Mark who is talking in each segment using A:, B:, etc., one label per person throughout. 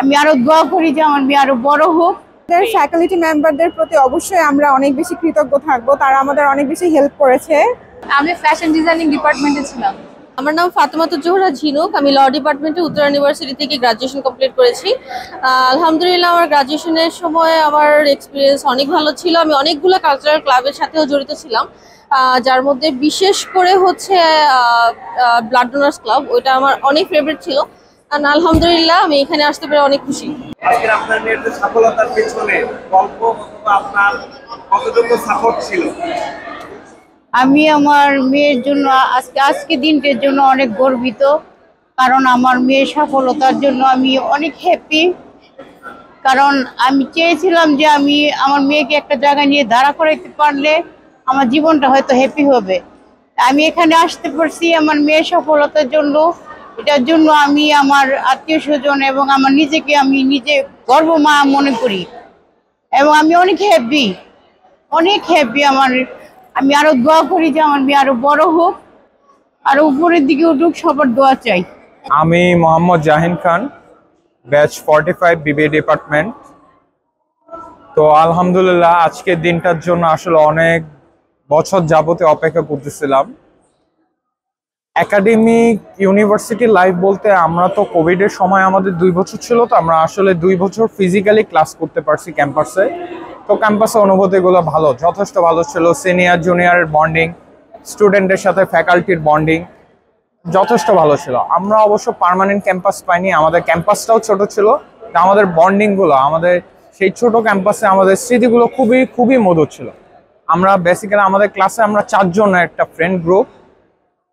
A: আমি আরো দোয়া করি যে আমার মেয়ে আরো বড় হোক।
B: ফ্যাকাল্টি মেম্বারদের প্রতি অবশ্যই আমরা অনেক বেশি কৃতজ্ঞ থাকবো, তারা আমাদের অনেক বেশি হেল্প করেছে।
C: আমি ফ্যাশন ডিজাইনিং ডিপার্টমেন্টে ছিলাম।
D: আমার নাম ফাতেমাতুজ জোহরা ঝিনুক। আমি ল ডিপার্টমেন্টে উত্তরা ইউনিভার্সিটি থেকে গ্রাজুয়েশন কমপ্লিট করেছি। আলহামদুলিল্লাহ আমার গ্রাজুয়েশনের সময় আমার এক্সপিরিয়েন্স অনেক ভালো ছিল। আমি অনেকগুলো কালচারাল ক্লাবের সাথেও জড়িত ছিলাম, যার মধ্যে বিশেষ করে হচ্ছে ব্লাড ডোনার্স ক্লাব, ওইটা আমার অনেক ফেভারিট ছিল। আলহামদুলিল্লাহ আমি এখানে আসতে পেরে অনেক খুশি।
E: আজকে আপনার মেয়ের সফলতার পেছনে গল্প আপনার কতটুকু সাপোর্ট ছিল?
A: আমি আমার মেয়ের জন্য আজকে দিনটার জন্য অনেক গর্বিত, কারণ আমার মেয়ের সফলতার জন্য আমি অনেক হ্যাপি। কারণ আমি চেয়েছিলাম যে আমি আমার মেয়েকে একটা জায়গায় নিয়ে দাঁড়া করাইতে পারলে আমার জীবনটা হয়তো হ্যাপি হবে। আমি এখানে আসতে পারছি আমার মেয়ের সফলতার জন্য। এটার জন্য আমি আমার আত্মীয় স্বজন এবং আমার নিজেকে আমি নিজে গর্ব মা মনে করি এবং আমি অনেক হ্যাপি। আমি আরো দোয়া করি যে আমার মেয়ে আরো বড় হোক, আরো উপরের দিকে উঠুক, সবার দোয়া চাই।
F: আমি মোহাম্মদ জাহিন খান, ব্যাচ 45 বিবিএ ডিপার্টমেন্ট। তো আলহামদুলিল্লাহ আজকের দিনটার জন্য আসলে অনেক বছর যাবতে অপেক্ষা করতেছিলাম। একাডেমিক ইউনিভার্সিটি লাইফ বলতে আমরা তো কোভিডের সময় আমাদের 2 বছর ছিল, তো আমরা আসলে 2 বছর ফিজিক্যালি ক্লাস করতে পারছি ক্যাম্পাসে। তো ক্যাম্পাসে অনুভূতিগুলো ভালো, যথেষ্ট ভালো ছিল। সিনিয়র জুনিয়রের বন্ডিং, স্টুডেন্টের সাথে ফ্যাকাল্টির বন্ডিং যথেষ্ট ভালো ছিল। আমরা অবশ্য পার্মানেন্ট ক্যাম্পাস পাইনি, আমাদের ক্যাম্পাসটাও ছোট ছিল। আমাদের বন্ডিংগুলো, আমাদের সেই ছোট ক্যাম্পাসে আমাদের স্মৃতিগুলো খুবই খুবই মধুর ছিল। আমরা বেসিক্যালি আমাদের ক্লাসে আমরা 4 জন একটা ফ্রেন্ড গ্রুপ।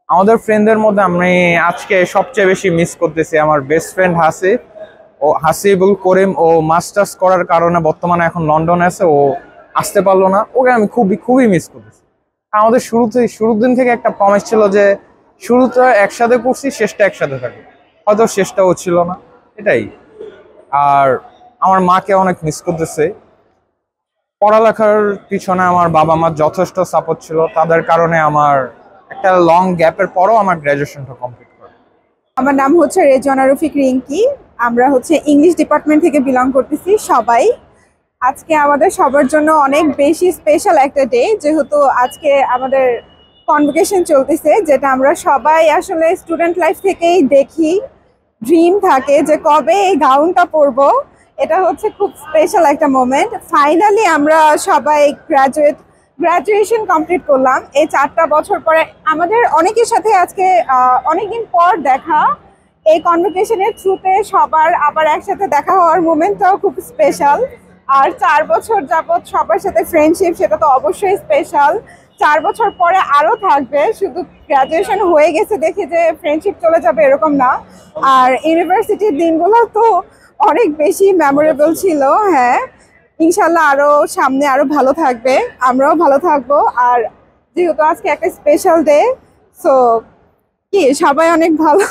F: আমাদের ফ্রেন্ডদের মধ্যে আমি আজকে সবচেয়ে বেশি মিস করতেছি আমার বেস্ট ফ্রেন্ড হাসিবুল করিম। ও মাস্টার্স করার কারণে বর্তমানে এখন লন্ডনে আছে, ও আসতে পারলো না। ওকে আমি খুবই মিস করতেছি। আমাদের শুরুর দিন থেকে একটা প্রমিস ছিল যে শুরুটা একসাথে করছি, শেষটা একসাথে থাকবে। হয়তো শেষটাও ছিল না, এটাই। আর আমার মাকে অনেক মিস করতেছে। পড়ালেখার পিছনে আমার বাবা মার যথেষ্ট সাপোর্ট ছিল, তাদের কারণে আমার একটা লং গ্যাপের পরও আমার গ্র্যাজুয়েশনটা কমপ্লিট করে।
B: আমার নাম হচ্ছে রেজওয়ানা রফিক রিঙ্কি। আমরা হচ্ছে ইংলিশ ডিপার্টমেন্ট থেকে বিলং করতেছি সবাই। আজকে আমাদের সবার জন্য অনেক বেশি স্পেশাল একটা ডে, যেহেতু আজকে আমাদের কনভোকেশন চলতেছে, যেটা আমরা সবাই আসলে স্টুডেন্ট লাইফ থেকেই দেখি, ড্রিম থাকে যে কবে এই গাউনটা পরবো। এটা হচ্ছে খুব স্পেশাল একটা মোমেন্ট। ফাইনালি আমরা সবাই গ্র্যাজুয়েশন কমপ্লিট করলাম এই 4টা বছর পরে। আমাদের অনেকের সাথে আজকে অনেকদিন পর দেখা, এই কনভোকেশনের থ্রুতে সবার আবার একসাথে দেখা হওয়ার মোমেন্টটাও খুব স্পেশাল। আর 4 বছর যাবৎ সবার সাথে ফ্রেন্ডশিপ, সেটা তো অবশ্যই স্পেশাল। 4 বছর পরে আরও থাকবে। শুধু গ্র্যাজুয়েশন হয়ে গেছে দেখে যে ফ্রেন্ডশিপ চলে যাবে এরকম না। আর ইউনিভার্সিটির দিনগুলো তো অনেক বেশি মেমোরেবল ছিল। হ্যাঁ, ইনশাল্লাহ আরো সামনে আরো ভালো থাকবে, আমরাও ভালো থাকবো। আর যেহেতু আজকে একটা স্পেশাল ডে, সো কি সবাই অনেক ভালো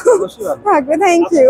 B: থাকবে। Thank you.